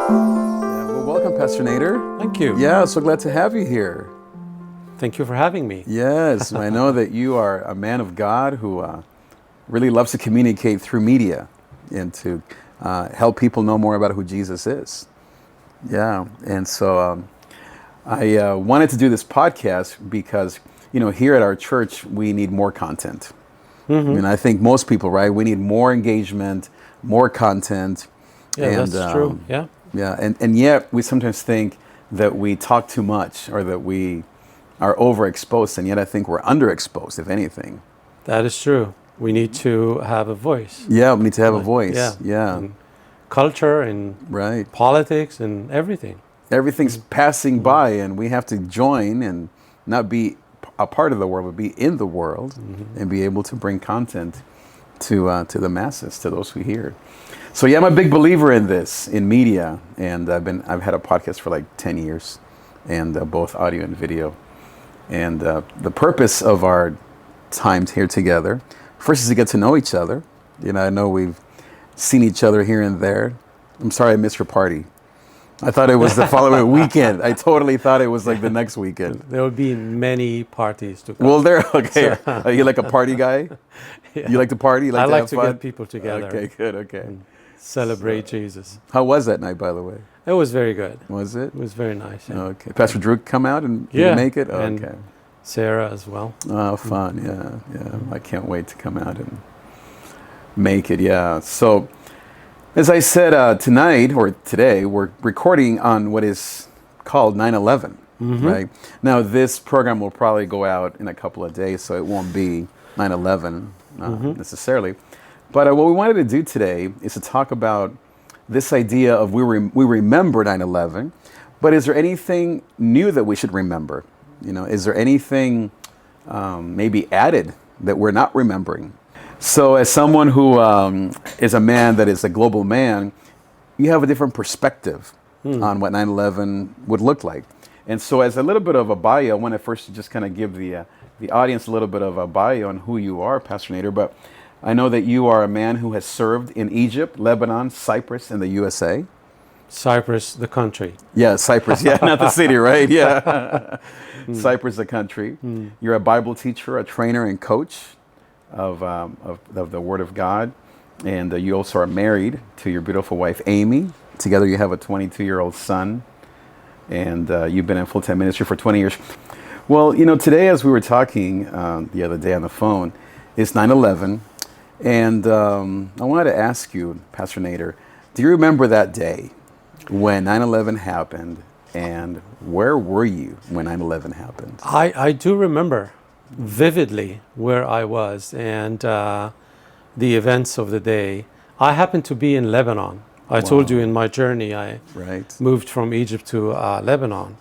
Yeah, well, welcome, Pastor Nader. Thank you. Yeah, so glad to have you here. Thank you for having me. Yes, I know that you are a man of God who really loves to communicate through media and to help people know more about who Jesus is. Yeah, and so I wanted to do this podcast because, here at our church, we need more content. I mean, I think most people, right, we need more engagement, more content. Yeah, And, that's true. Yeah, Yeah, and yet we sometimes think that we talk too much or that we are overexposed, and yet I think we're underexposed, if anything. that is true. We need to have a voice. Yeah, we need to have a Like, voice. Yeah, in culture and right. politics and everything. Everything's passing by, and we have to join and not be a part of the world, but be in the world and be able to bring content to the masses, to those who hear. So yeah, I'm a big believer in this, in media, and I've had a podcast for like 10 years, and both audio and video. And the purpose of our times here together, first is to get to know each other. I know we've seen each other here and there. I'm sorry I missed your party. I thought it was the following weekend. I totally thought it was like the next weekend. There will be many parties to come. Well, okay. Are you like a party guy? Yeah. You like to party? You I like like have to fun? get people together. Okay, good. Okay. And celebrate Jesus. How was that night, by the way? It was very good. Was it? It was very nice. Yeah. Okay. Pastor Drew come out and did he Yeah, make it? Oh, and okay. Sarah as well. Oh, fun. Yeah. I can't wait to come out and make it. Yeah. So, as I said, tonight or today, we're recording on what is called 9/11, right? Now, this program will probably go out in a couple of days, so it won't be 9/11 necessarily. But what we wanted to do today is to talk about this idea of we remember 9/11, but is there anything new that we should remember? Is there anything maybe added that we're not remembering? So as someone who is a man that is a global man, you have a different perspective on what 9/11 would look like. And so as a little bit of a bio, I want to first just kind of give the audience a little bit of a bio on who you are, Pastor Nader. But I know that you are a man who has served in Egypt, Lebanon, Cyprus, and the USA. Cyprus, the country. Yeah, Cyprus. Yeah, not the city, right? Yeah. Cyprus, the country. You're a Bible teacher, a trainer, and coach of the Word of God. And you also are married to your beautiful wife, Amy. Together you have a 22-year-old son. And you've been in full-time ministry for 20 years. Well, today as we were talking the other day on the phone, it's 9/11. And I wanted to ask you, Pastor Nader, do you remember that day when 9/11 happened? And where were you when 9/11 happened? I do remember vividly where I was and the events of the day. I happened to be in Lebanon. I told you in my journey I moved from Egypt to Lebanon.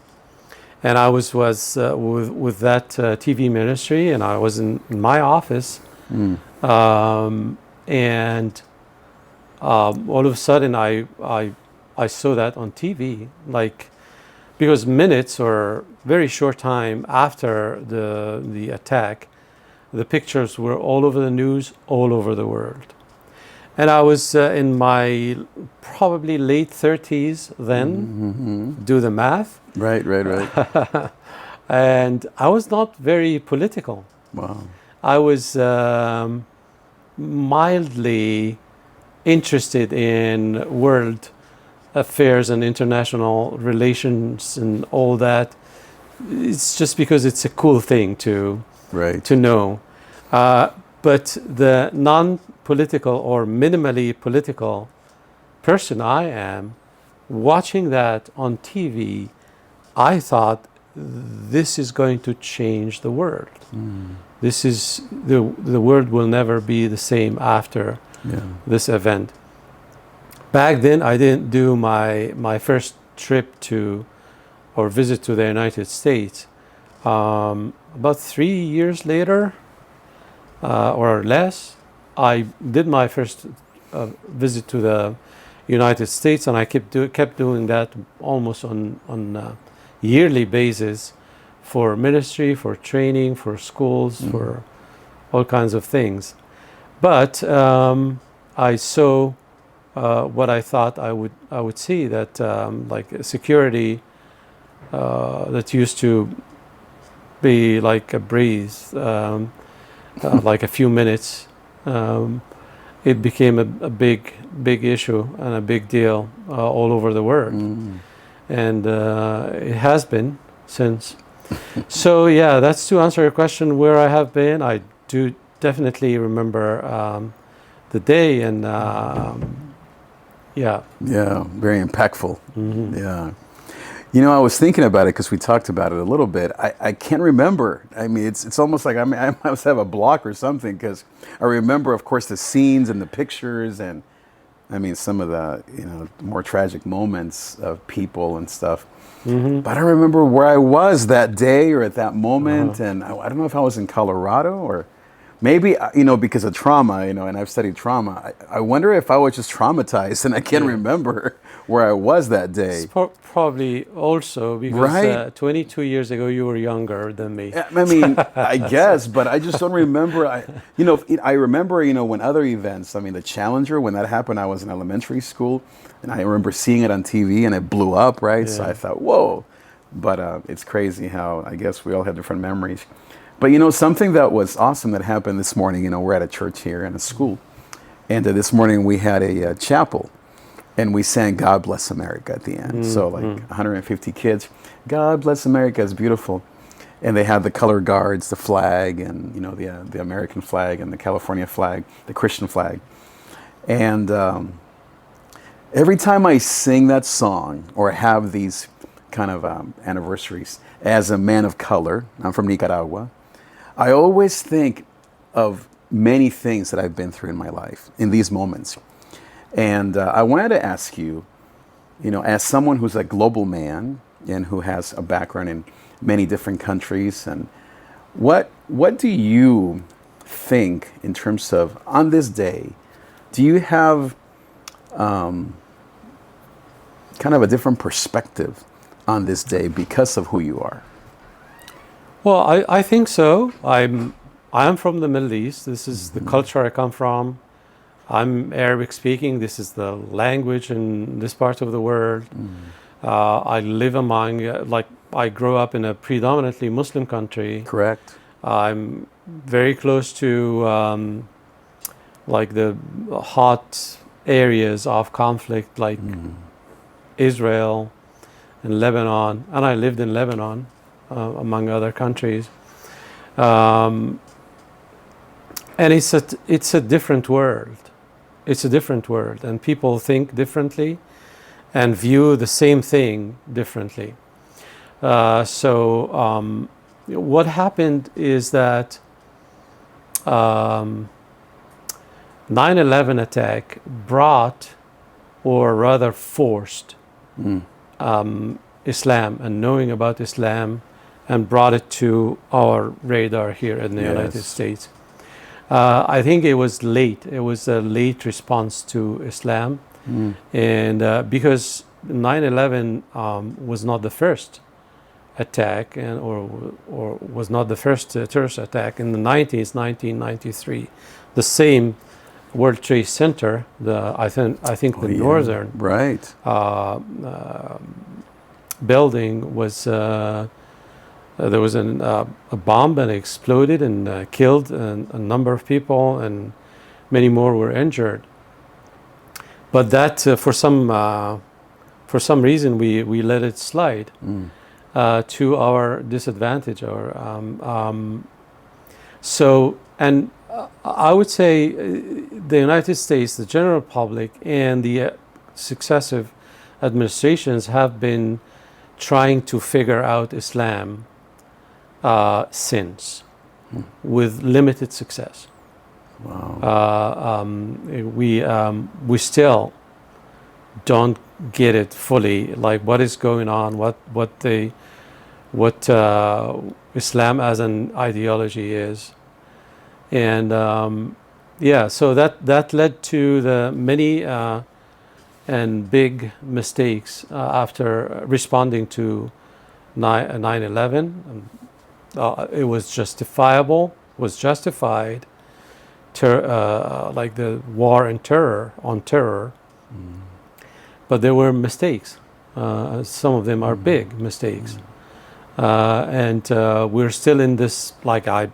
And I was with that TV ministry, and I was in my office. And all of a sudden I saw that on TV, because minutes or very short time after the attack, the pictures were all over the news, all over the world. And I was in my probably late 30s then, do the math. Right. And I was not very political. Wow. I was mildly interested in world affairs and international relations and all that. It's just because it's a cool thing to know. But the non-political or minimally political person I am, watching that on TV, I thought this is going to change the world. This is the world will never be the same after this event. Back then, I didn't do my first trip to or visit to the United States. About 3 years later, or less, I did my first visit to the United States, and I kept doing that almost on a yearly basis for ministry, for training, for schools, for all kinds of things. But I saw what I thought I would see, that like security that used to be like a breeze, like a few minutes, it became a big issue and a big deal all over the world, and it has been since. So yeah, that's to answer your question where I have been. I do definitely remember the day, and yeah. Yeah, very impactful. Mm-hmm. Yeah. You know, I was thinking about it because we talked about it a little bit. I can't remember. I mean, it's almost like I must have a block or something, because I remember, of course, the scenes and the pictures, and I mean, some of the, more tragic moments of people and stuff. Mm-hmm. But I don't remember where I was that day or at that moment. Uh-huh. And I don't know if I was in Colorado, or maybe, because of trauma, and I've studied trauma. I wonder if I was just traumatized and I can't remember where I was that day. It's probably also because Right? 22 years ago you were younger than me. I mean, I guess, but I just don't remember. I remember, when other events, I mean, the Challenger, when that happened, I was in elementary school, and I remember seeing it on TV, and it blew up, right? So Yeah. I thought, whoa. But it's crazy how I guess we all have different memories. But, something that was awesome that happened this morning, we're at a church here and a school. And this morning we had a chapel. And we sang "God Bless America" at the end. So like 150 kids. God bless America is beautiful. And they had the color guards, the flag, and the American flag and the California flag, the Christian flag. And every time I sing that song or have these kind of anniversaries as a man of color, I'm from Nicaragua, I always think of many things that I've been through in my life in these moments. And I wanted to ask you, as someone who's a global man and who has a background in many different countries, and what do you think in terms of, on this day, do you have kind of a different perspective on this day because of who you are? Well, I think so. I'm from the Middle East. This is the culture I come from. I'm Arabic speaking. This is the language in this part of the world. I live among, I grew up in a predominantly Muslim country. Correct. I'm very close to the hot areas of conflict, like Israel and Lebanon, and I lived in Lebanon, among other countries. And it's a different world. It's a different world, and people think differently and view the same thing differently. So what happened is that 9/11 attack brought, or rather forced, Islam and knowing about Islam, and brought it to our radar here in the United States. I think it was late. It was a late response to Islam. And because 9/11 was not the first attack, or was not the first terrorist attack. In the 90s, 1993, the same World Trade Center, I think the northern right building was. There was a bomb, and it exploded and killed a number of people, and many more were injured. But that, for some reason, we let it slide to our disadvantage. And I would say the United States, the general public, and the successive administrations have been trying to figure out Islam since, with limited success. Wow. We still don't get it fully, like what is going on, what Islam as an ideology is, and so that led to the many and big mistakes after responding to 9/11. It was justified, like the war on terror, But there were mistakes. Some of them are big mistakes. And we're still in this, like I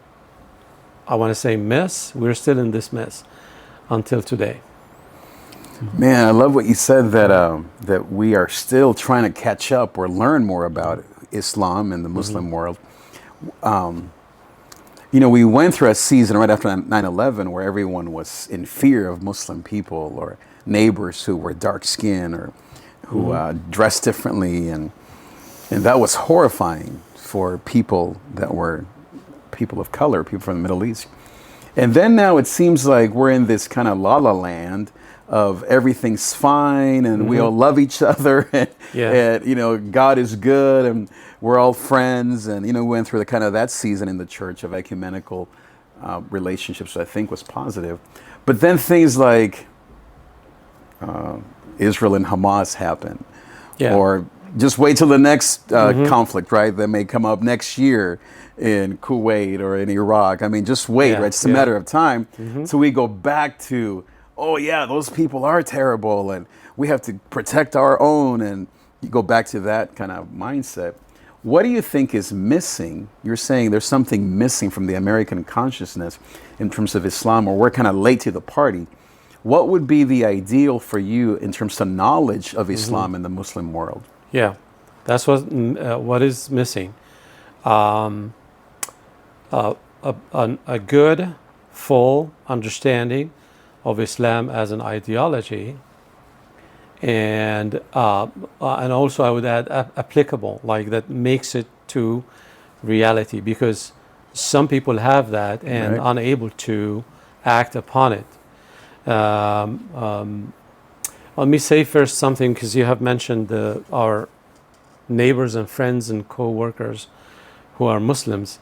want to say mess. We're still in this mess until today. Man, I love what you said that we are still trying to catch up or learn more about Islam and the Muslim world. We went through a season right after 9/11 where everyone was in fear of Muslim people or neighbors who were dark skinned or who dressed differently, and that was horrifying for people that were people of color, people from the Middle East. And then now it seems like we're in this kind of la-la land of everything's fine and we all love each other and God is good and we're all friends, and we went through the kind of that season in the church of ecumenical relationships, which I think was positive. But then things like Israel and Hamas happen, or just wait till the next conflict, right? That may come up next year in Kuwait or in Iraq. I mean, just wait, right? It's a matter of time till we go back to, oh yeah, those people are terrible and we have to protect our own, and you go back to that kind of mindset. What do you think is missing? You're saying there's something missing from the American consciousness in terms of Islam, or we're kind of late to the party. What would be the ideal for you in terms of knowledge of Islam in the Muslim world? Yeah, that's what is missing. A good, full understanding of Islam as an ideology, and also I would add applicable, like that makes it to reality, because some people have that and unable to act upon it. Let me say first something, because you have mentioned our neighbors and friends and co-workers who are Muslims.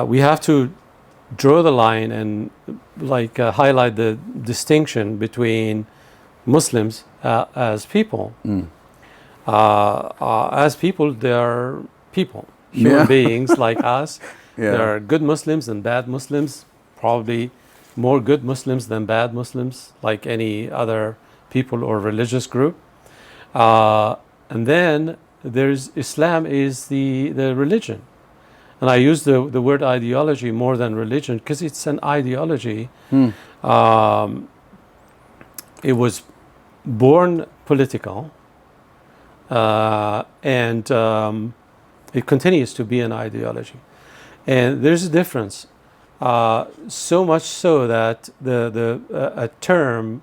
We have to draw the line and highlight the distinction between Muslims as people. As people, they are people, human beings like us. There are good Muslims and bad Muslims, probably more good Muslims than bad Muslims, like any other people or religious group. And then there's Islam is the religion. And I use the word ideology more than religion because it's an ideology. It was born political, and it continues to be an ideology. And there's a difference. So much so that a term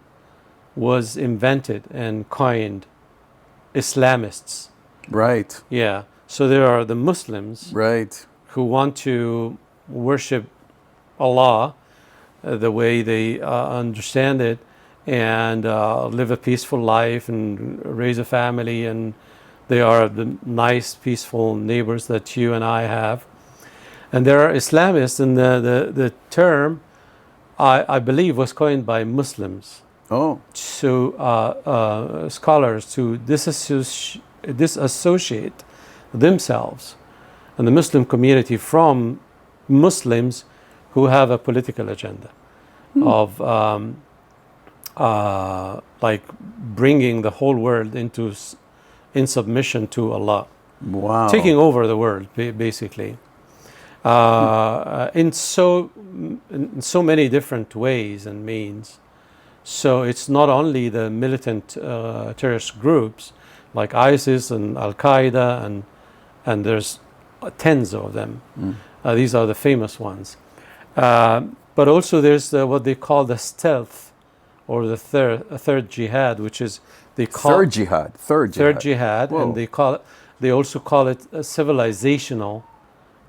was invented and coined, Islamists. Right. Yeah. So there are the Muslims. Right. Who want to worship Allah the way they understand it, and live a peaceful life and raise a family, and they are the nice, peaceful neighbors that you and I have. And there are Islamists, and the term, I believe, was coined by Muslims. Oh. So scholars to disassociate themselves and the Muslim community from Muslims who have a political agenda of bringing the whole world in submission to Allah. Wow. Taking over the world, basically. In so many different ways and means. So it's not only the militant terrorist groups like ISIS and Al-Qaeda, and there's tens of them. These are the famous ones. But also there's what they call the stealth, or the third jihad, which is third jihad, Whoa. and they also call it a civilizational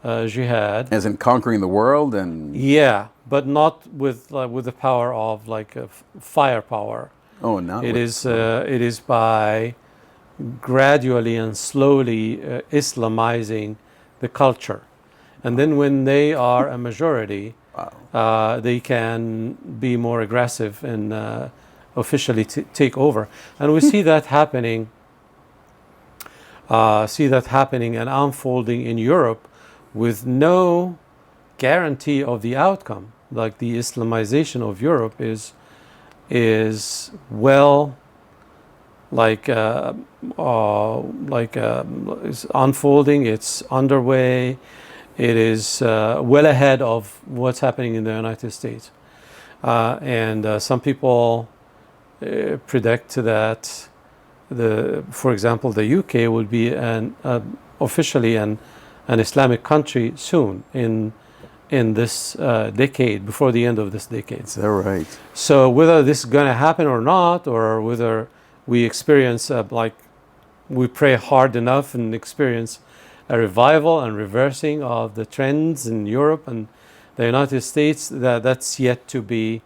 jihad, as in conquering the world. And but not with the power of firepower. Oh, not it is by gradually and slowly Islamizing the culture, and then when they are a majority, they can be more aggressive and officially take over. And we see that happening. And unfolding in Europe, with no guarantee of the outcome. Like the Islamization of Europe is well is unfolding. It's underway. It is well ahead of what's happening in the United States. And some people predict that for example, the UK will be officially an Islamic country soon in this decade, before the end of this decade. Is that right? So whether this is going to happen or not, or whether we experience we pray hard enough and experience a revival and reversing of the trends in Europe and the United States, that's yet to be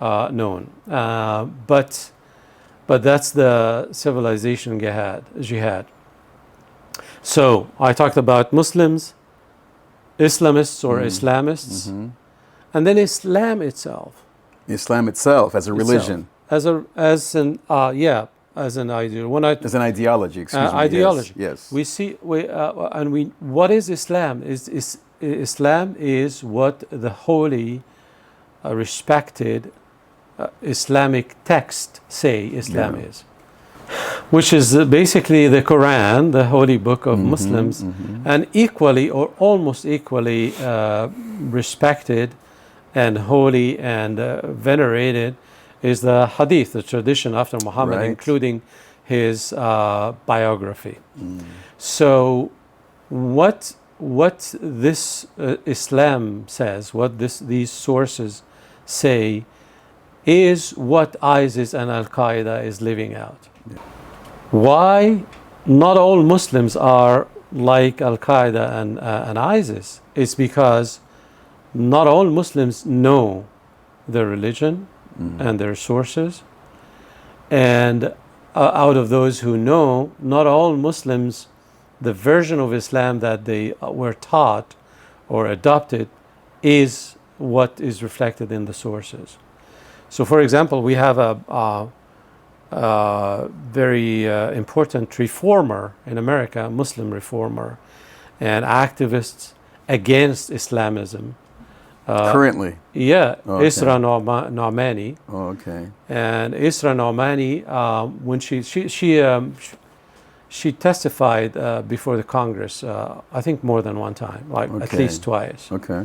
known. But that's the civilization jihad. So I talked about Muslims, Islamists or Islamists, and then Islam itself. Islam itself as a religion. As an ideology. As an ideology, excuse me. Ideology. Yes. We see what is Islam? Islam is what the holy, respected Islamic text say Islam is, which is basically the Quran, the holy book of Muslims, and equally or almost equally respected and holy and venerated is the hadith, the tradition after Muhammad, right, including his biography. So what this Islam says, what these sources say, is what ISIS and Al-Qaeda is living out. Why not all Muslims are like Al-Qaeda and ISIS? It's because not all Muslims know their religion and their sources. And out of those who know, not all Muslims, the version of Islam that they were taught or adopted is what is reflected in the sources. So, for example, we have a very important reformer in America, Muslim reformer, and activists against Islamism. Currently? Yeah, okay. Isra Naamani. Oh, okay. And Isra Naamani, when she testified before the Congress, I think more than one time, at least twice. Okay.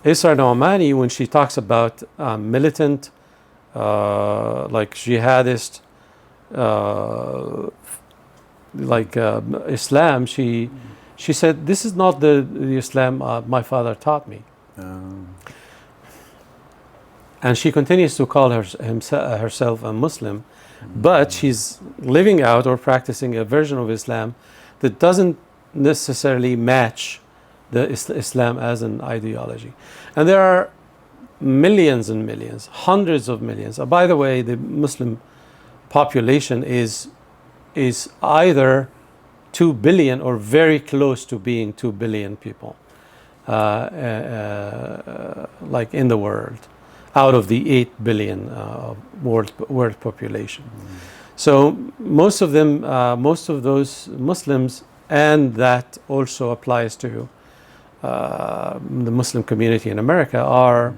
Isra Naamani, when she talks about militant, jihadist, Islam, she said, this is not the Islam my father taught me. And she continues to call herself a Muslim, but she's living out or practicing a version of Islam that doesn't necessarily match the Islam as an ideology. And there are millions and millions, hundreds of millions. By the way, the Muslim population is either 2 billion or very close to being 2 billion people, in the world, out of the 8 billion world population. So most of them, most of those Muslims, and that also applies to the Muslim community in America, are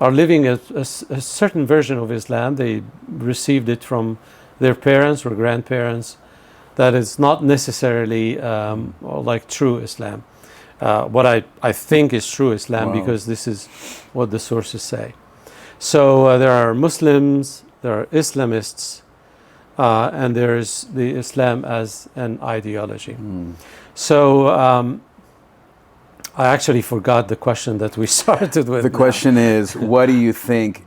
living a certain version of Islam. They received it from their parents or grandparents. That is not necessarily like true Islam. What I think is true Islam, because this is what the sources say. So there are Muslims, there are Islamists, and there's the Islam as an ideology. So I actually forgot the question that we started with. The question is, what do you think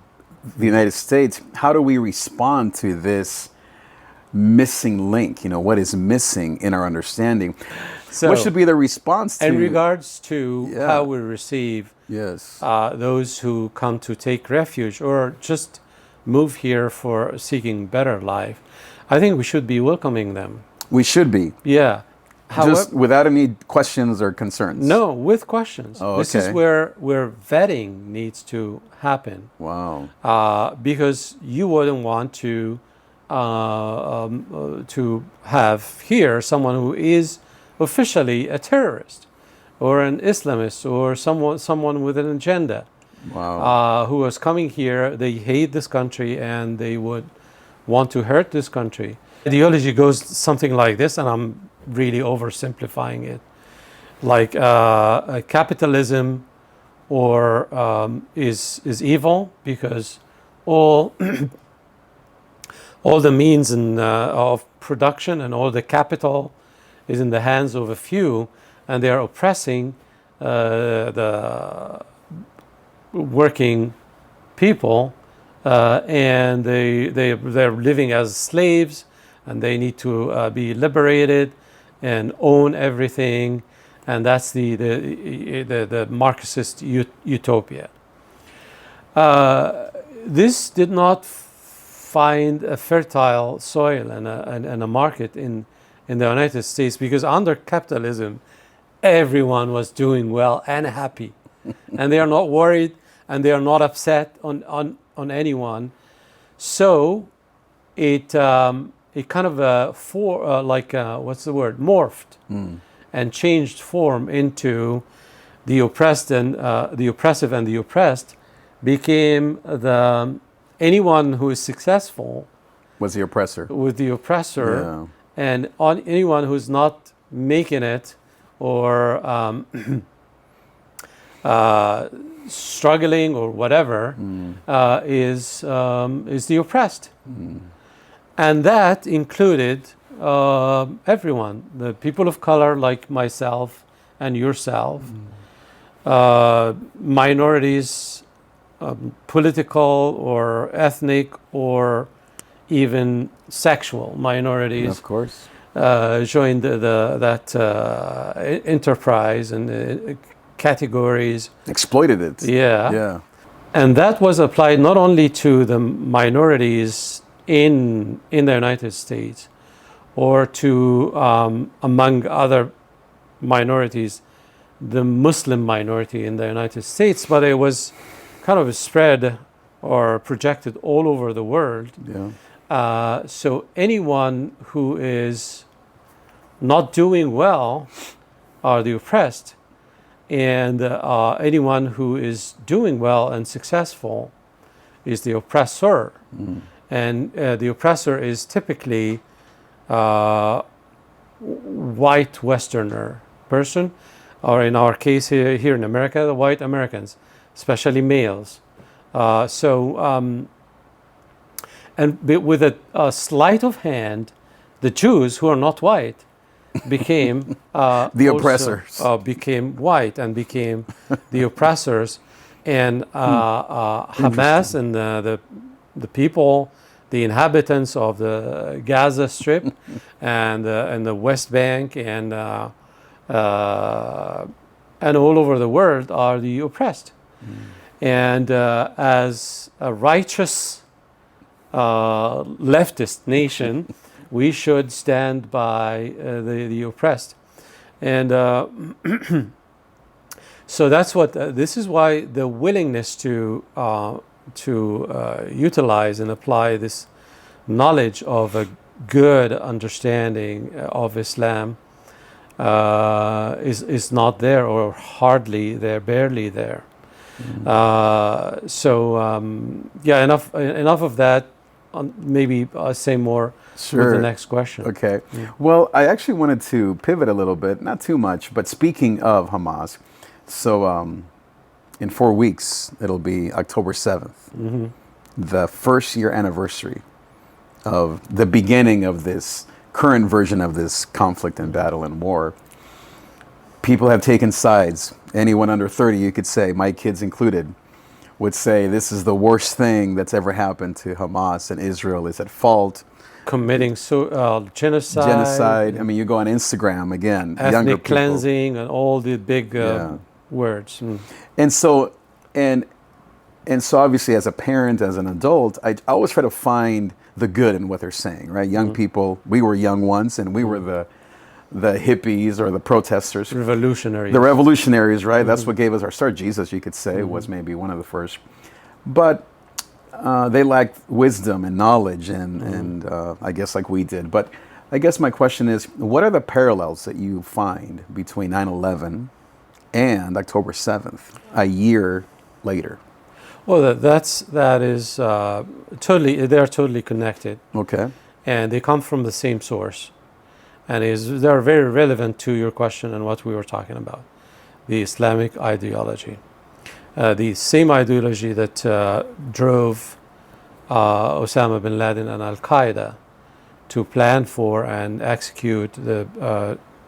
the United States, how do we respond to this missing link? What is missing in our understanding? So, what should be the response to? In regards to how we receive those who come to take refuge or just move here for seeking better life, I think we should be welcoming them. We should be. Yeah. Just without any questions or concerns? No, with questions. Oh, okay. This is where vetting needs to happen. Wow. Because you wouldn't want to have here someone who is officially a terrorist or an Islamist or someone with an agenda. Wow. Who is coming here. They hate this country and they would want to hurt this country. Ideology goes something like this, and I'm really oversimplifying it. Like capitalism or is evil because all all the means of production and all the capital is in the hands of a few, and they are oppressing the working people, and they're living as slaves, and they need to be liberated and own everything, and that's the Marxist utopia. This did not find a fertile soil and a market in the United States, because under capitalism, everyone was doing well and happy, and they are not worried and they are not upset on anyone. So it kind of morphed and changed form into the oppressed and the oppressive, and the oppressed became anyone who is successful Was the oppressor. with the oppressor, Yeah. and on anyone who's not making it or struggling or whatever is the oppressed. And that included everyone, the people of color like myself and yourself, minorities, political or ethnic or even sexual minorities. Of course. Joined that enterprise and categories. Exploited it. Yeah. Yeah. And that was applied not only to the minorities in the United States, or to, among other minorities, the Muslim minority in the United States, but it was kind of spread or projected all over the world. Yeah. So anyone who is not doing well are the oppressed, and anyone who is doing well and successful is the oppressor. And the oppressor is typically white Westerner person, or in our case here in America, the white Americans, especially males. And with a sleight of hand, the Jews who are not white became The oppressors. became white and became the oppressors, and Hamas and the people, the inhabitants of the Gaza Strip and the West Bank and all over the world are the oppressed. And as a righteous leftist nation, we should stand by the oppressed. And so that's what this is why the willingness to utilize and apply this knowledge of a good understanding of Islam is not there, or hardly there, barely there. Yeah, enough of that. Maybe I'll say more with the next question. Okay. Yeah. Well, I actually wanted to pivot a little bit, not too much, but speaking of Hamas, so in 4 weeks, it'll be October 7th, the first year anniversary of the beginning of this current version of this conflict and battle and war. People have taken sides. Anyone under 30, you could say, my kids included, would say this is the worst thing that's ever happened to Hamas, and Israel is at fault. Committing genocide. Genocide. I mean, you go on Instagram again. Ethnic younger people. cleansing and all the big words. And so obviously, as a parent, as an adult, I always try to find the good in what they're saying, right? Young people, we were young once, and we were the hippies or the protesters. Revolutionaries. The revolutionaries, right? That's what gave us our start. Jesus, you could say, was maybe one of the first. But they lacked wisdom and knowledge, and I guess like we did. But I guess my question is, what are the parallels that you find between 9/11 and October 7th, a year later? Well, that is totally. They are totally connected, Okay. and they come from the same source, and they are very relevant to your question and what we were talking about, the Islamic ideology, the same ideology that drove Osama bin Laden and Al Qaeda to plan for and execute the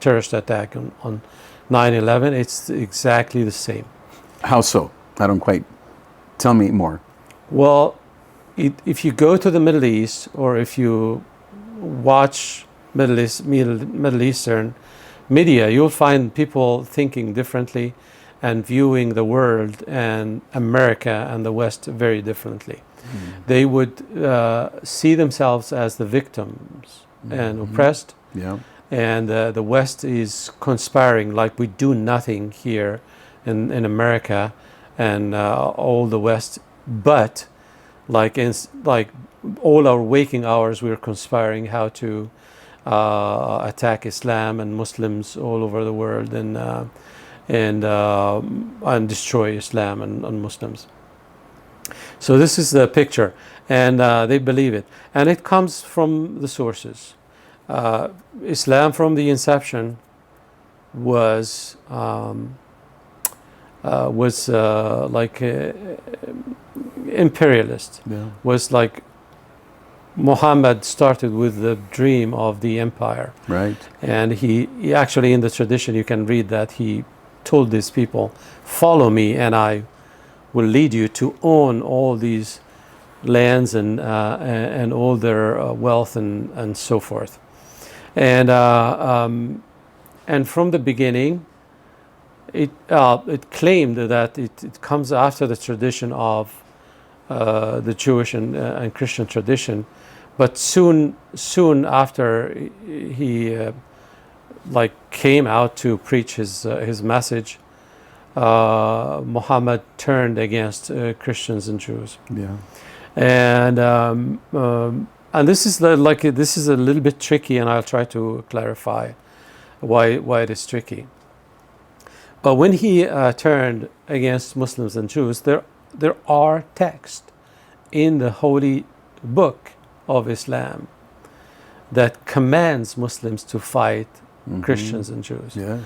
terrorist attack on 9/11. It's exactly the same. How so? I don't quite. Tell me more. Well, if you go to the Middle East, or if you watch Middle Eastern media, you'll find people thinking differently and viewing the world and America and the West very differently. They would see themselves as the victims and oppressed, Yeah. and the West is conspiring like we do nothing here in America and all the West, but like all our waking hours, we're conspiring how to attack Islam and Muslims all over the world, and destroy Islam and Muslims. So this is the picture, and they believe it, and it comes from the sources. Islam from the inception was like imperialist. Yeah. Was like Muhammad started with the dream of the empire, Right. and he actually, in the tradition you can read that he told these people, "Follow me, and I will lead you to own all these lands and all their wealth and so forth." And from the beginning, it claimed that it comes after the tradition of the Jewish and Christian tradition, but soon after he like came out to preach his message, Muhammad turned against Christians and Jews. Yeah. And this is this is a little bit tricky, and I'll try to clarify why it is tricky. But when he turned against Muslims and Jews, there are texts in the holy book of Islam that commands Muslims to fight Christians and Jews. Yes.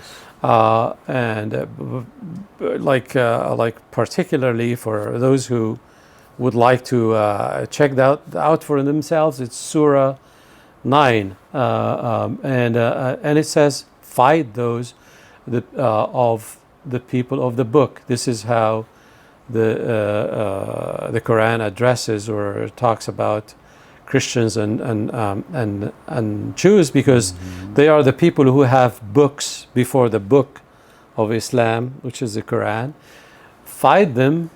Like particularly for those who would like to check that out for themselves, it's Surah 9, and it says, "Fight those of the people of the book." This is how the Quran addresses or talks about Christians and Jews, because they are the people who have books before the book of Islam, which is the Quran. Fight them,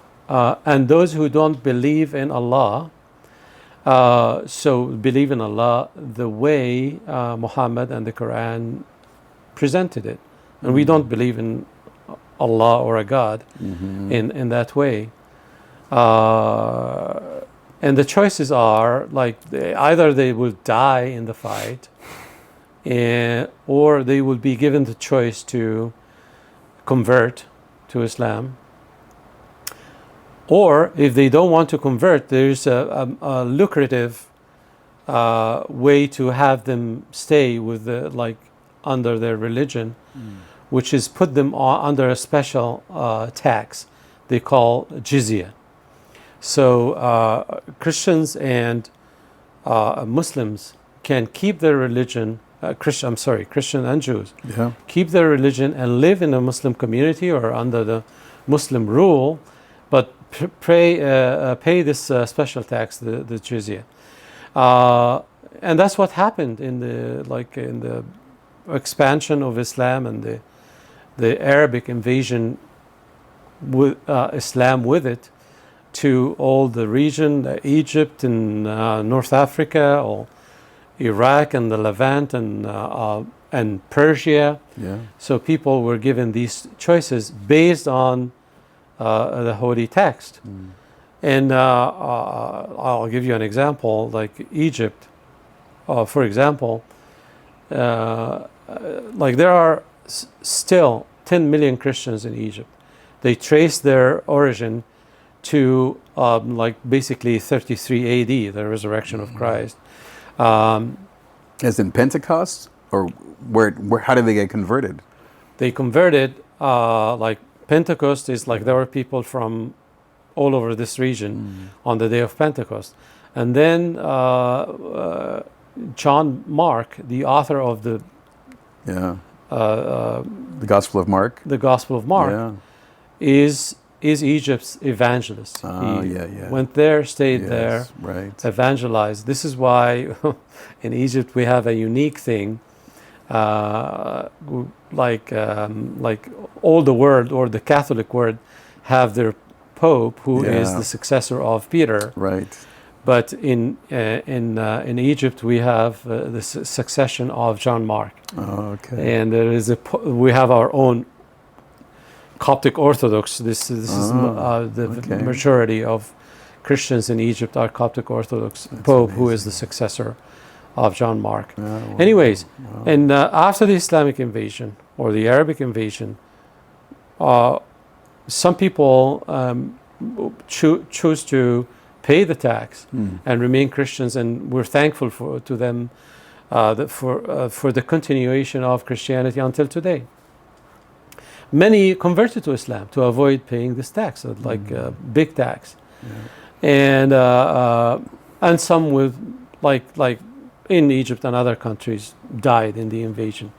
and those who don't believe in Allah, so believe in Allah the way Muhammad and the Quran presented it. And we don't believe in Allah or a God in that way. And the choices are like either they will die in the fight, or they will be given the choice to convert to Islam. Or if they don't want to convert, there's a lucrative way to have them stay with under their religion, which is put them under a special tax they call jizya. So Christians and Muslims can keep their religion. Christian and Jews keep their religion and live in a Muslim community or under the Muslim rule, but pay this special tax, the jizya. And that's what happened in the expansion of Islam and the Arabic invasion with Islam with it to all the region, Egypt and North Africa, or Iraq and the Levant and Persia. Yeah. So people were given these choices based on the holy text. And I'll give you an example, like Egypt, for example. There are still 10 million Christians in Egypt. They trace their origin to like basically 33 AD, the resurrection of Christ. As in Pentecost, or where? How did they get converted? They converted, like Pentecost is like there were people from all over this region on the day of Pentecost. And then John Mark, the author of the Gospel of Mark. The Gospel of Mark, is Egypt's evangelist. He went there, stayed there, evangelized. This is why in Egypt we have a unique thing, like all the world or the Catholic world have their Pope, who is the successor of Peter. Right. But in Egypt we have the succession of John Mark. Oh, okay. And there is we have our own Coptic Orthodox. This is the majority of Christians in Egypt are Coptic Orthodox. That's Pope, amazing. Who is the successor of John Mark. Oh, wow. Anyways, and after the Islamic invasion or the Arabic invasion, some people choose to pay the tax and remain Christians, and we're thankful to them for the continuation of Christianity until today. Many converted to Islam to avoid paying this tax, like big tax, and some with like in Egypt and other countries died in the invasion.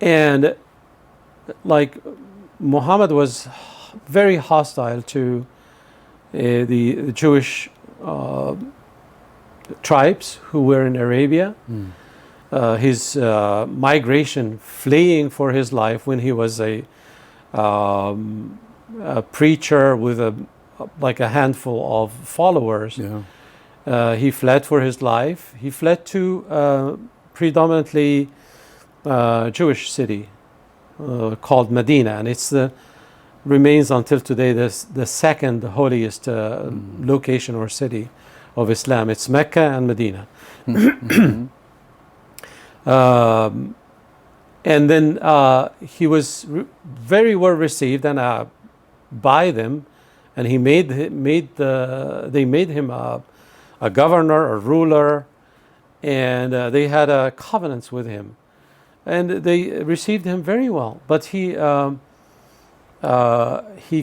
And like Muhammad was very hostile to the Jewish tribes who were in Arabia. His migration, fleeing for his life when he was a preacher with a handful of followers. He fled for his life. He fled to predominantly Jewish city called Medina, and it's remains until today the second holiest location or city of Islam. It's Mecca and Medina. And then he was very well received and by them, and they made him a governor, a ruler, and they had covenants with him, and they received him very well. But he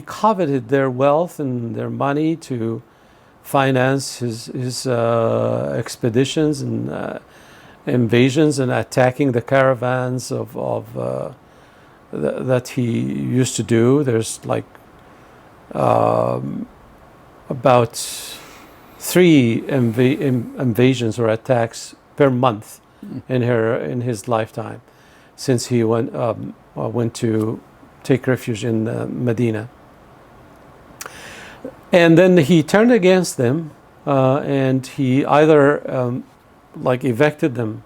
coveted their wealth and their money to finance his expeditions and invasions and attacking the caravans that he used to do. There's like about 3 invasions or attacks per month in his lifetime, since he went to take refuge in Medina. And then he turned against them, and he either evicted them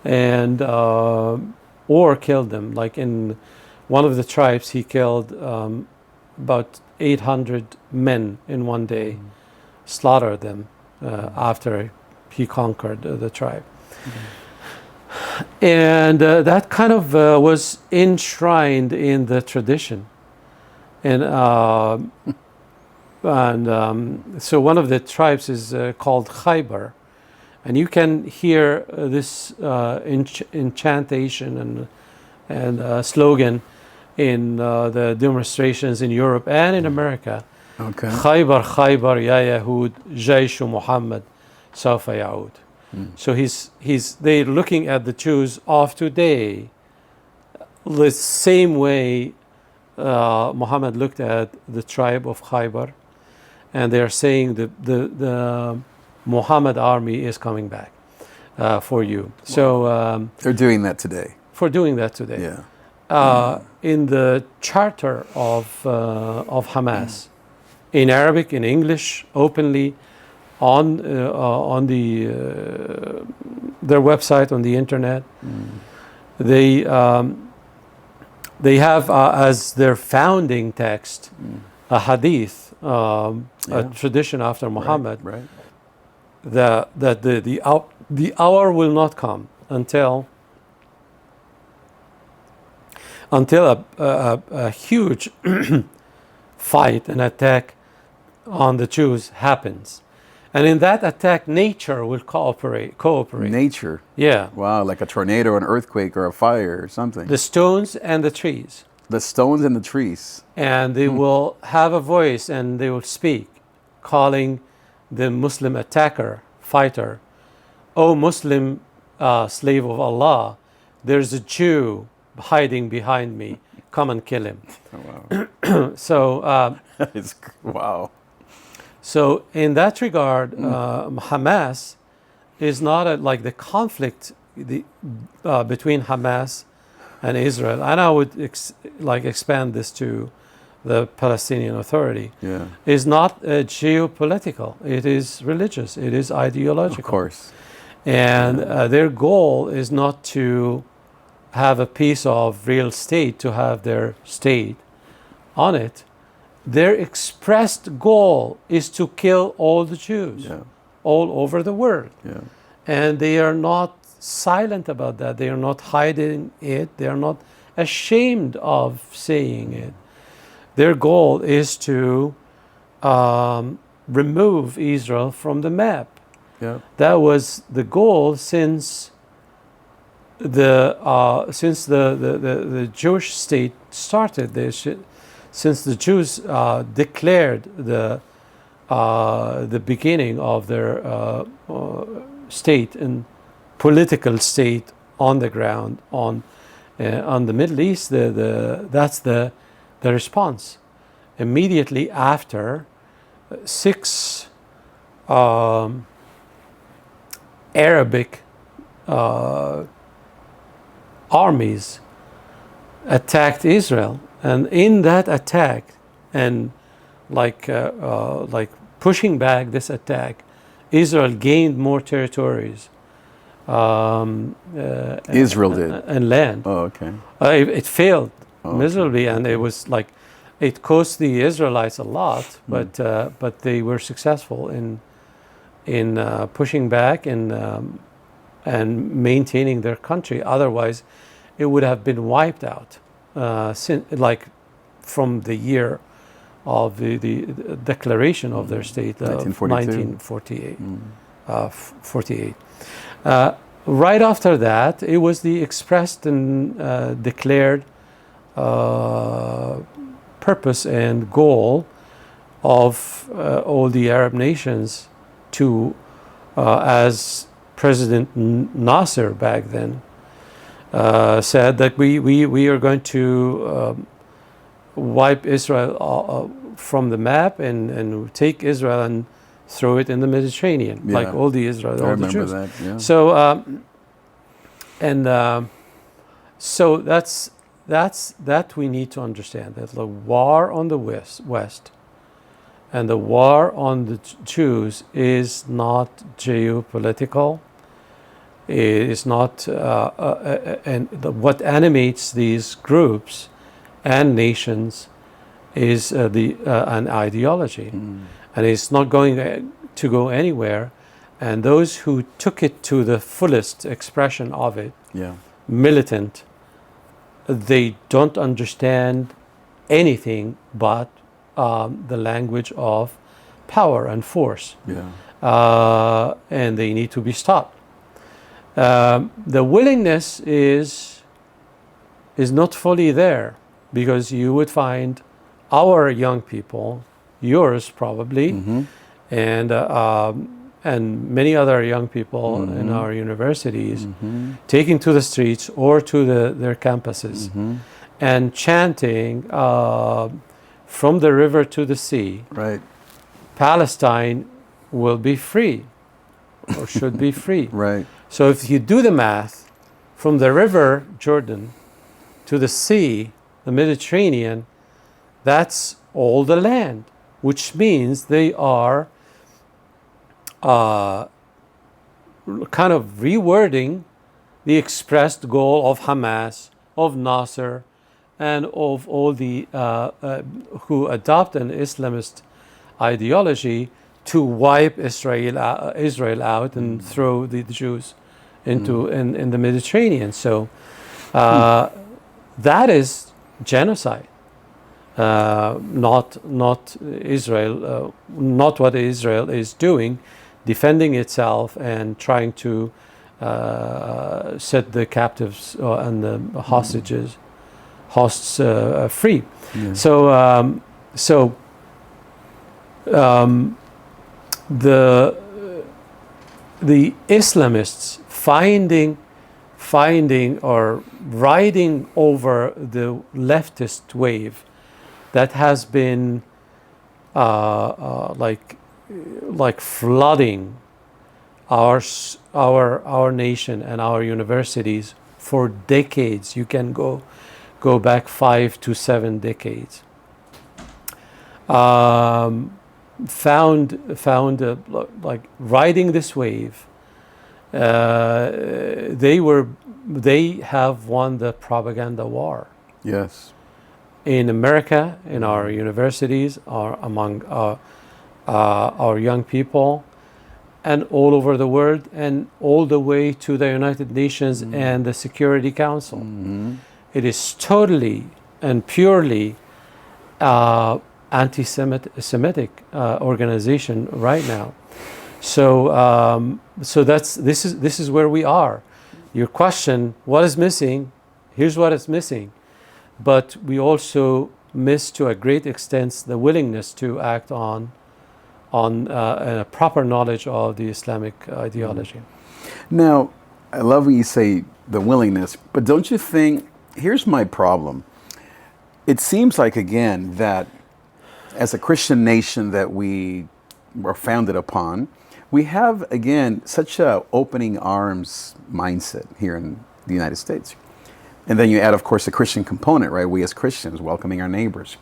and or killed them. Like in one of the tribes, he killed about 800 men in one day, slaughtered them after he conquered the tribe. And that kind of was enshrined in the tradition. And so one of the tribes is called Khaybar. And you can hear this incantation and slogan in the demonstrations in Europe and in America. Okay. Khaybar, Khaybar, ya Yahud, Jayshu Muhammad, Sawfa Yaud. So they're looking at the Jews of today the same way Muhammad looked at the tribe of Khaybar, and they're saying the Muhammad army is coming back for you. So they're doing that today. Yeah. In the charter of Hamas, in Arabic, in English, openly on their website on the internet, they have as their founding text a hadith, a tradition after Muhammad. Right. That the hour will not come until until a huge fight, an attack on the Jews happens. And in that attack, nature will cooperate. Nature. Yeah. Wow, like a tornado, an earthquake, or a fire, or something. The stones and the trees. The stones and the trees. And they will have a voice and they will speak, calling the Muslim attacker, fighter, "O Muslim slave of Allah, there's a Jew hiding behind me. Come and kill him." Oh, wow. So, It's, wow. so in that regard, Hamas is not like the conflict between Hamas and Israel. And I would expand this to the Palestinian Authority. Yeah. Is not geopolitical. It is religious. It is ideological. Of course. And their goal is not to have a piece of real estate, to have their state on it. Their expressed goal is to kill all the Jews all over the world. Yeah. And they are not silent about that. They are not hiding it. They are not ashamed of saying it. Their goal is to remove Israel from the map. Yeah. That was the goal since the Jewish state started. Since the Jews declared the beginning of their state and political state on the ground on the Middle East, that's the response. Immediately after, 6 Arabic armies attacked Israel, and in that attack, and like pushing back this attack, Israel gained more territories. Israel did. And land. Oh, okay. It failed miserably, okay. and it was like it cost the Israelites a lot, but they were successful in pushing back and maintaining their country. Otherwise, it would have been wiped out. From the year of the declaration of their state, 1948. 48. Right after that, it was the expressed and declared purpose and goal of all the Arab nations to, as President Nasser back then said, that we are going to wipe Israel from the map and take Israel and throw it in the Mediterranean, like all the Israel, all the Jews. That, yeah. So so that we need to understand, that the war on the West and the war on the Jews is not geopolitical. It is not, what animates these groups and nations is an ideology, and it's not going to go anywhere. And those who took it to the fullest expression of it, militant, they don't understand anything but the language of power and force, and they need to be stopped. The willingness is not fully there, because you would find our young people, yours probably, and many other young people in our universities, taking to the streets or to their campuses and chanting from the river to the sea, Palestine will be free, or should be free. So if you do the math, from the river Jordan to the sea, the Mediterranean, that's all the land, which means they are kind of rewording the expressed goal of Hamas, of Nasser, and of all the who adopt an Islamist ideology to wipe Israel out and throw the Jews into in the Mediterranean. So that is genocide. Not Israel, not what Israel is doing, defending itself and trying to set the captives and the hosts free. Yeah. The Islamists finding or riding over the leftist wave that has been like flooding our nation and our universities for decades. You can go back 5 to 7 decades. Found like riding this wave. They have won the propaganda war. Yes. In America, in our universities, or among our young people, and all over the world, and all the way to the United Nations and the Security Council. It is totally and purely anti-Semitic organization right now. So this is where we are. Your question, what is missing? Here's what is missing. But we also miss, to a great extent, the willingness to act on a proper knowledge of the Islamic ideology. Now, I love when you say the willingness, but don't you think, here's my problem. It seems like, again, that as a Christian nation that we were founded upon, we have, again, such a opening arms mindset here in the United States. And then you add, of course, the Christian component, right? We as Christians welcoming our neighbors.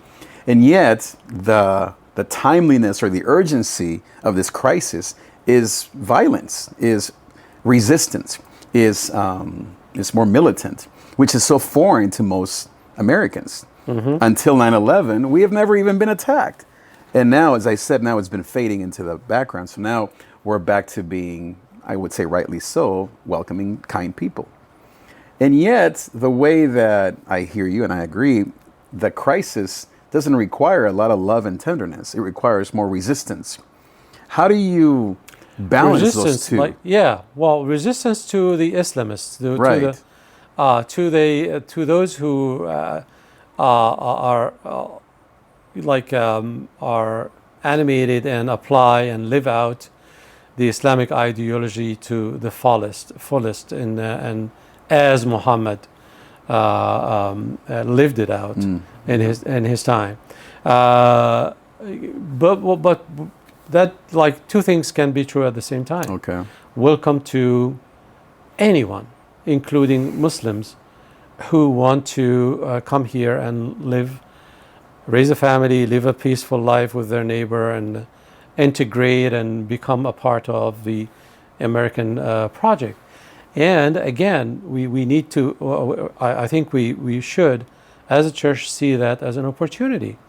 And yet, the timeliness or the urgency of this crisis is violence, is resistance, is more militant, which is so foreign to most Americans. Until 9/11, we have never even been attacked. And now, as I said, now it's been fading into the background. So now we're back to being, I would say rightly so, welcoming, kind people. And yet, the way that I hear you, and I agree, the crisis doesn't require a lot of love and tenderness. It requires more resistance. How do you balance those two? Resistance to the Islamists, Right. to those who are animated and apply and live out the Islamic ideology to the fullest, and as Muhammad lived it out in his time. But that, like, two things can be true at the same time. Okay. Welcome to anyone, including Muslims, who want to come here and raise a family, live a peaceful life with their neighbor, and integrate and become a part of the American project. And again, we need to, I think we should, as a church, see that as an opportunity.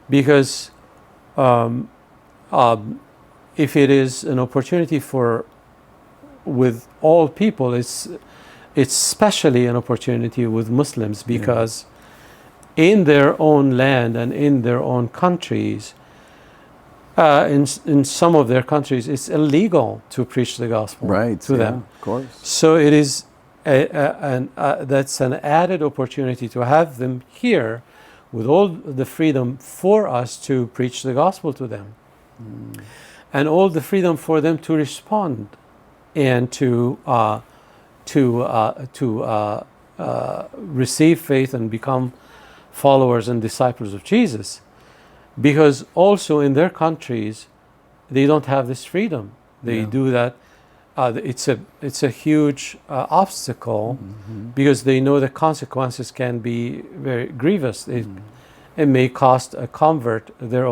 Because if it is an opportunity with all people, it's especially an opportunity with Muslims, because in their own land and in their own countries, in some of their countries, it's illegal to preach the gospel to them. Of course. So it is that's an added opportunity to have them here with all the freedom for us to preach the gospel to them, and all the freedom for them to respond and to receive faith and become followers and disciples of Jesus. Because also in their countries, they don't have this freedom. They do that. It's a huge obstacle, because they know the consequences can be very grievous. It may cost a convert their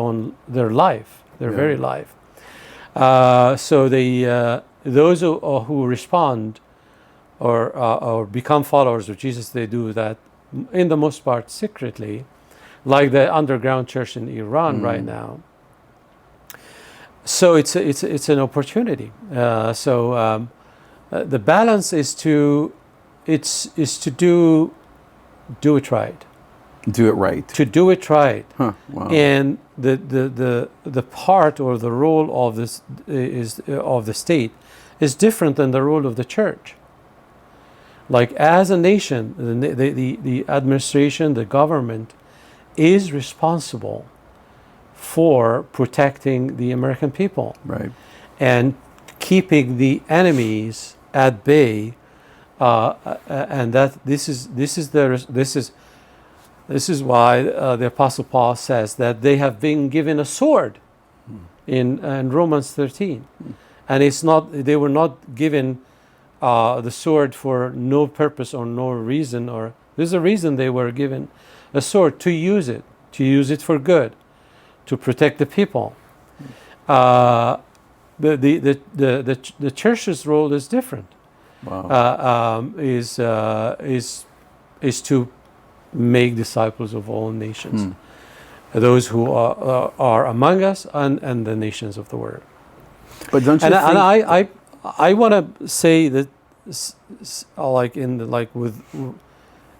life, their very life. So those who respond or become followers of Jesus, they do that in the most part secretly, like the underground church in Iran right now. So it's an opportunity. The balance is to do do it right. Do it right. To do it right. Huh. Wow. And the part or the role of this is of the state is different than the role of the church. Like as a nation, the administration, the government is responsible for protecting the American people, Right. and keeping the enemies at bay, and that this is why the Apostle Paul says that they have been given a sword in Romans 13, and it's not, they were not given the sword for no purpose or no reason, or there's a reason they were given a sword, to use it for good, to protect the people. The church's role is different. Wow. Is to make disciples of all nations, those who are among us and the nations of the world. But don't you think? And I want to say that,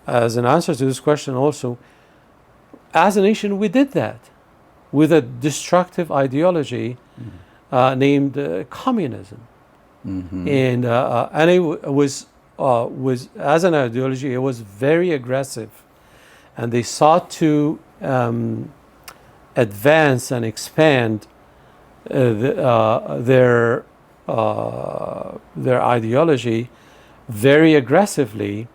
as an answer to this question also, as a nation we did that with a destructive ideology named communism. Mm-hmm. And it was as an ideology, it was very aggressive, and they sought to advance and expand their ideology very aggressively.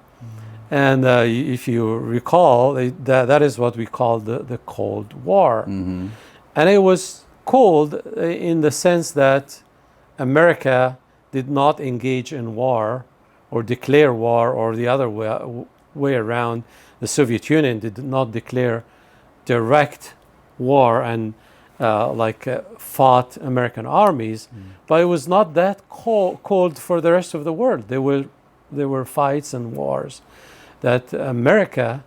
And if you recall, that is what we call the Cold War. Mm-hmm. And it was cold in the sense that America did not engage in war or declare war, or the other way around. The Soviet Union did not declare direct war and fought American armies, but it was not that cold for the rest of the world. There were fights and wars that America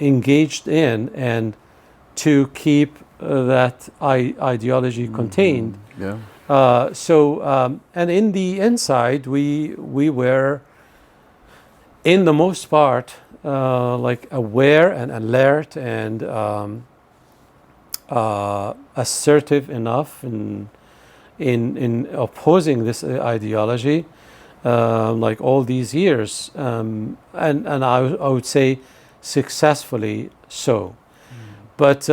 engaged in, and to keep that ideology contained. Yeah. And in the inside, we were, in the most part, aware and alert and assertive enough in opposing this ideology, all these years, and I would say successfully so. But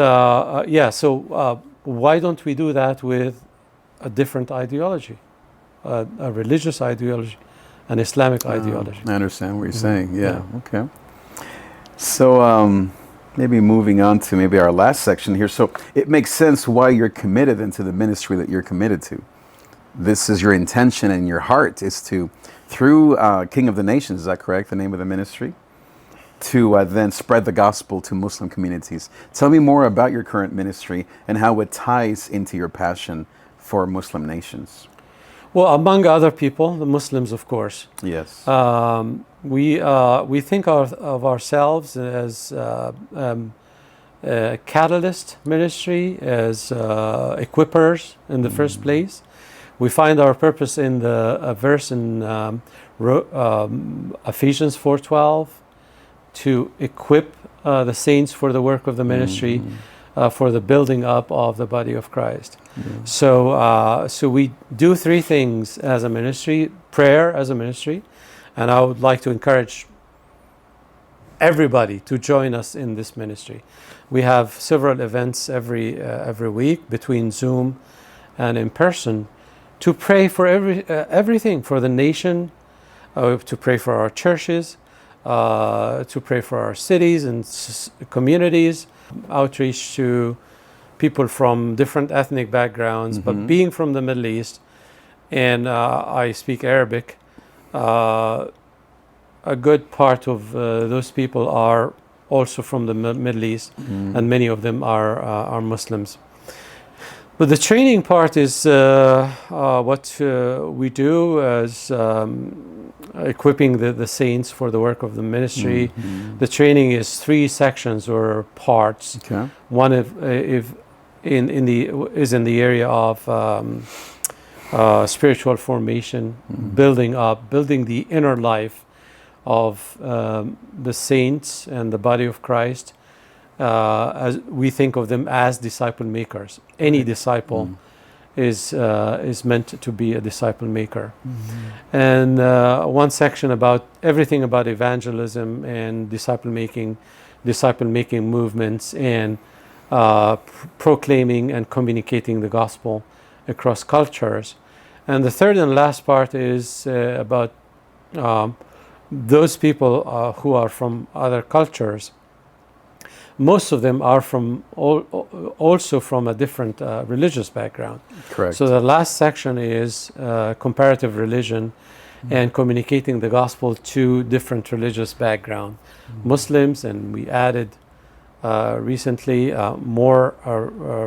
why don't we do that with a different ideology, a religious ideology, an Islamic ideology? I understand what you're saying. Yeah. Okay. So maybe moving on to maybe our last section here. So it makes sense why you're committed into the ministry that you're committed to. This is your intention and your heart is to, through King of the Nations, is that correct, the name of the ministry? To then spread the gospel to Muslim communities. Tell me more about your current ministry and how it ties into your passion for Muslim nations. Well, among other people, the Muslims, of course. Yes. We think of ourselves as a catalyst ministry, as equippers in the first place. We find our purpose in the verse in Ephesians 4:12, to equip the saints for the work of the ministry, for the building up of the body of Christ. So we do three things as a ministry: prayer as a ministry, and I would like to encourage everybody to join us in this ministry. We have several events every week between Zoom and in person, to pray for everything, for the nation, to pray for our churches, to pray for our cities and communities, outreach to people from different ethnic backgrounds, but being from the Middle East, and I speak Arabic, a good part of those people are also from the Middle East, and many of them are Muslims. But the training part is what we do as equipping the saints for the work of the ministry. The training is three sections or parts. Okay. One is in the area of spiritual formation, building the inner life of the saints and the body of Christ. As we think of them as disciple makers. Any disciple is meant to be a disciple maker. And one section about everything about evangelism and disciple making movements, and proclaiming and communicating the gospel across cultures. And the third and last part is about those people who are from other cultures. Most of them are from also from a different religious background. Correct. So the last section is comparative religion and communicating the gospel to different religious background. Muslims, and we added recently more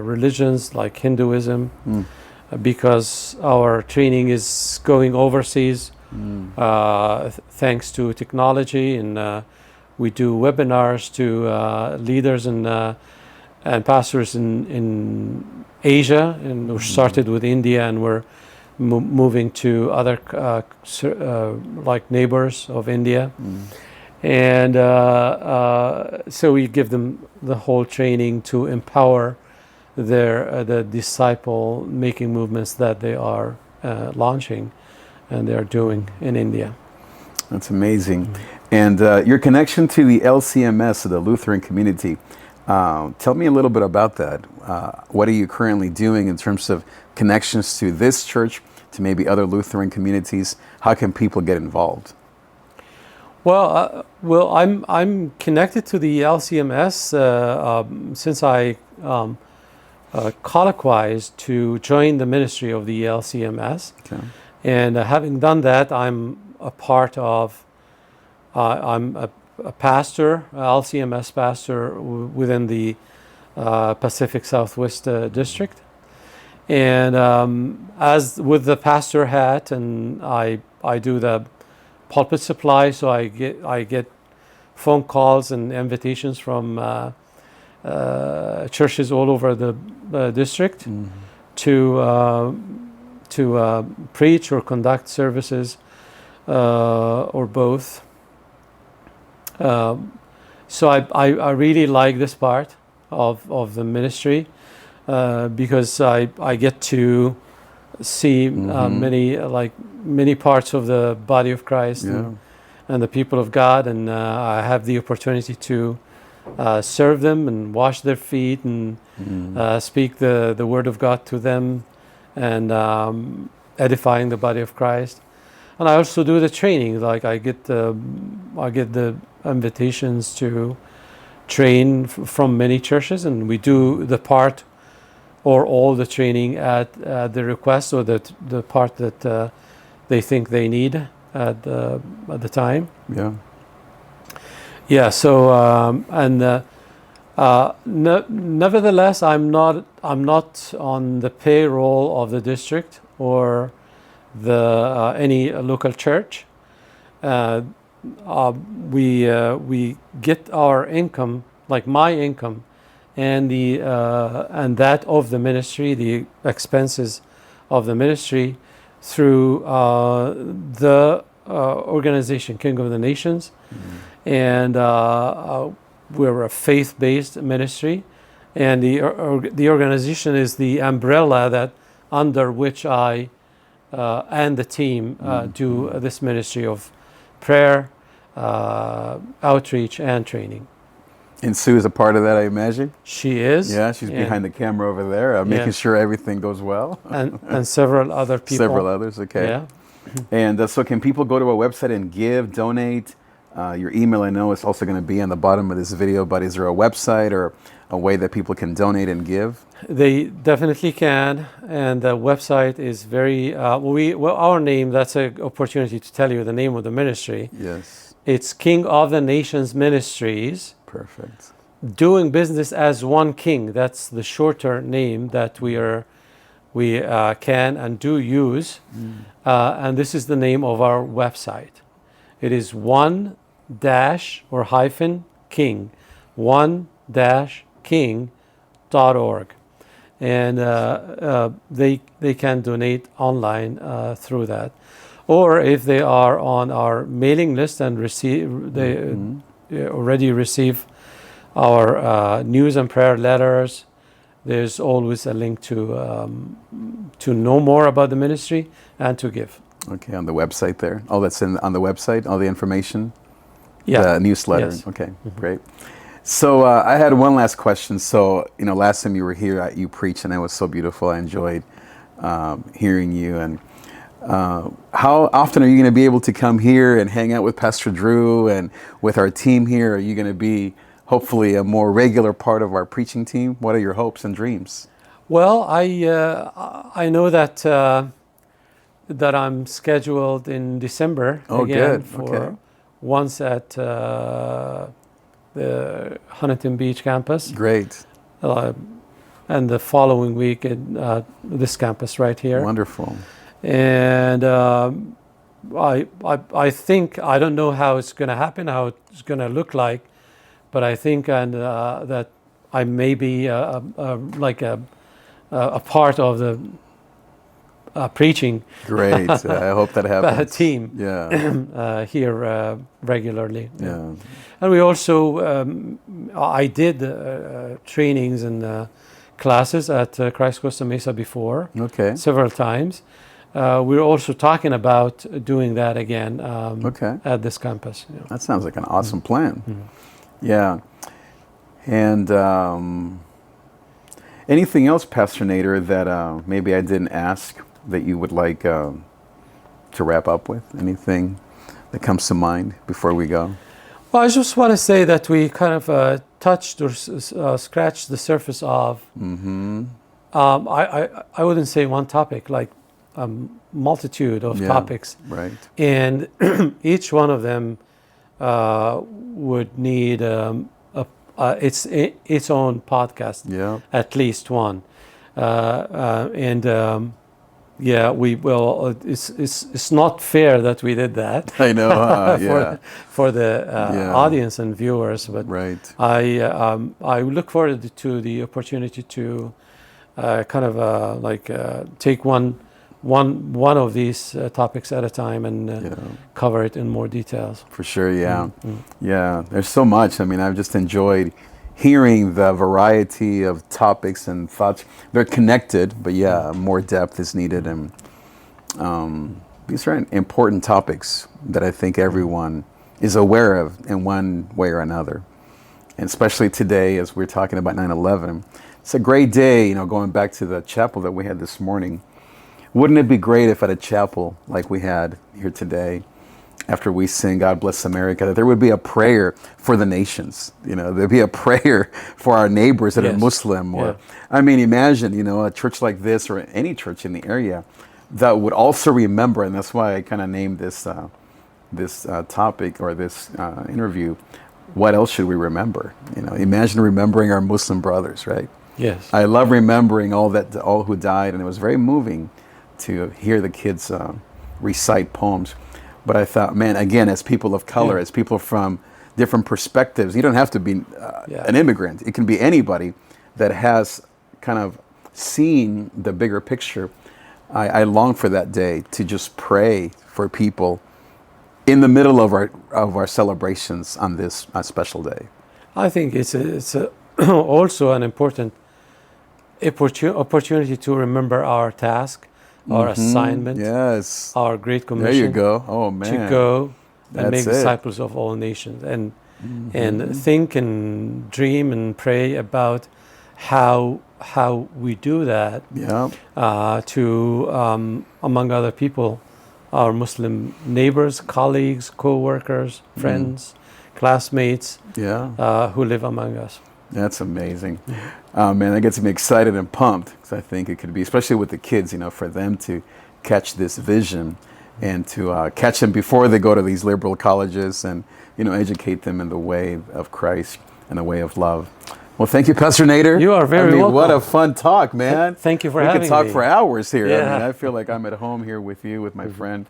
religions like Hinduism, because our training is going overseas thanks to technology, and we do webinars to leaders and pastors in Asia, and we started with India, and we're moving to other like neighbors of India. And so we give them the whole training to empower the disciple making movements that they are launching and they are doing in India. That's amazing. And your connection to the LCMS, the Lutheran community, tell me a little bit about that. What are you currently doing in terms of connections to this church, to maybe other Lutheran communities? How can people get involved? Well, I'm connected to the LCMS since I colloquied to join the ministry of the LCMS. Okay. And having done that, I'm a part of, I'm a pastor, LCMS pastor within the Pacific Southwest District. And as with the pastor hat, and I do the pulpit supply, so I get phone calls and invitations from churches all over the district to preach or conduct services or both. So I really like this part of the ministry because I get to see many parts of the body of Christ and the people of God, and I have the opportunity to serve them and wash their feet and speak the word of God to them, and edifying the body of Christ. And I also do the training. Like I get the invitations to train from many churches, and we do the part or all the training at the request, or the part that they think they need at the time. Yeah. So nevertheless, I'm not on the payroll of the district or the any local church. We get our income, like my income, and that of the ministry, the expenses of the ministry, through the organization Kingdom of the Nations, and we're a faith-based ministry, and the organization is the umbrella that under which I and the team do this ministry of prayer, outreach, and training. And Sue is a part of that, I imagine? She is. Yeah, she's behind the camera over there, making sure everything goes well. and several other people. Several others, okay. Yeah. And so can people go to our website and give, donate? Your email, I know, is also going to be on the bottom of this video, but is there a website or a way that people can donate and give? They definitely can, and the website is very, our name, that's an opportunity to tell you the name of the ministry. Yes. It's King of the Nations Ministries. Perfect. Doing business as one king. That's the shorter name that we can and do use. And this is the name of our website. It is _king, king.org. And they can donate online through that. or if they are on our mailing list and they already receive our news and prayer letters, there's always a link to know more about the ministry and to give. Okay, on the website there. Oh, that's on the website, all the information? Yeah. The newsletter. Yes. Okay, great. So I had one last question. So, last time you were here, you preached, and it was so beautiful. I enjoyed hearing you. And how often are you going to be able to come here and hang out with Pastor Drew and with our team here? Are you going to be hopefully a more regular part of our preaching team? What are your hopes and dreams? Well, I know that I'm scheduled in December again for once at the Huntington Beach campus. Great. And the following week at this campus right here. Wonderful. And I think, I don't know how it's going to happen, how it's going to look like, but I think that I may be like a part of the preaching. Great. I hope that happens. Team. Yeah. Here regularly. Yeah. And we also, I did trainings and classes at Christ Costa Mesa before. Okay. Several times. We're also talking about doing that again at this campus. Yeah. That sounds like an awesome plan. Yeah. And anything else, Pastor Nader, that maybe I didn't ask that you would like to wrap up with? Anything that comes to mind before we go? Well, I just want to say that we kind of touched or scratched the surface of, I wouldn't say one topic, like a multitude of topics. Right. And each one of them would need its own podcast, at least one. We will. It's not fair that we did that. I know. for the audience and viewers, but right. I look forward to the opportunity to take one of these topics at a time and cover it in more details. For sure, yeah. Yeah, there's so much. I mean, I've just enjoyed hearing the variety of topics and thoughts. They're connected, but more depth is needed. And these are important topics that I think everyone is aware of in one way or another. And especially today, as we're talking about 9/11, it's a great day, going back to the chapel that we had this morning. Wouldn't it be great if at a chapel like we had here today, after we sing God Bless America, that there would be a prayer for the nations? There'd be a prayer for our neighbors that are Muslim. Or, I mean, imagine, a church like this or any church in the area that would also remember, and that's why I kind of named this topic or this interview, what else should we remember? Imagine remembering our Muslim brothers, right? Yes. I love remembering all who died, and it was very moving to hear the kids recite poems. But I thought, man, again, as people of color, as people from different perspectives, you don't have to be an immigrant. It can be anybody that has kind of seen the bigger picture. I long for that day to just pray for people in the middle of our celebrations on this special day. I think it's also an important opportunity to remember our task, our assignment, our Great Commission. There you go. Oh man, to go and make disciples of all nations, and think and dream and pray about how we do that. To among other people, our Muslim neighbors, colleagues, co-workers, friends, classmates, who live among us. That's amazing. Man, that gets me excited and pumped, because I think it could be, especially with the kids, for them to catch this vision and to catch them before they go to these liberal colleges and, educate them in the way of Christ and the way of love. Well, thank you, Pastor Nader. You are very welcome. What a fun talk, man. Thank you for having me. We could talk for hours here. Yeah. I feel like I'm at home here with you, with my friend.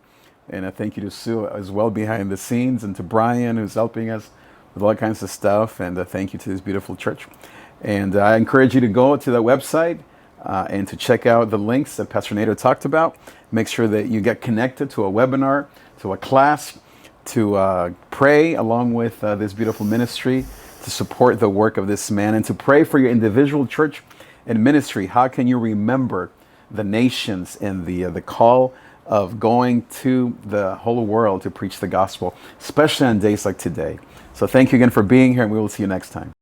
And I thank you to Sue as well behind the scenes, and to Brian, who's helping us with all kinds of stuff. And thank you to this beautiful church. And I encourage you to go to the website, and to check out the links that Pastor Nader talked about. Make sure that you get connected to a webinar, to a class, to pray along with this beautiful ministry, to support the work of this man, and to pray for your individual church and ministry. How can you remember the nations and the call of going to the whole world to preach the gospel, especially on days like today? So thank you again for being here, and we will see you next time.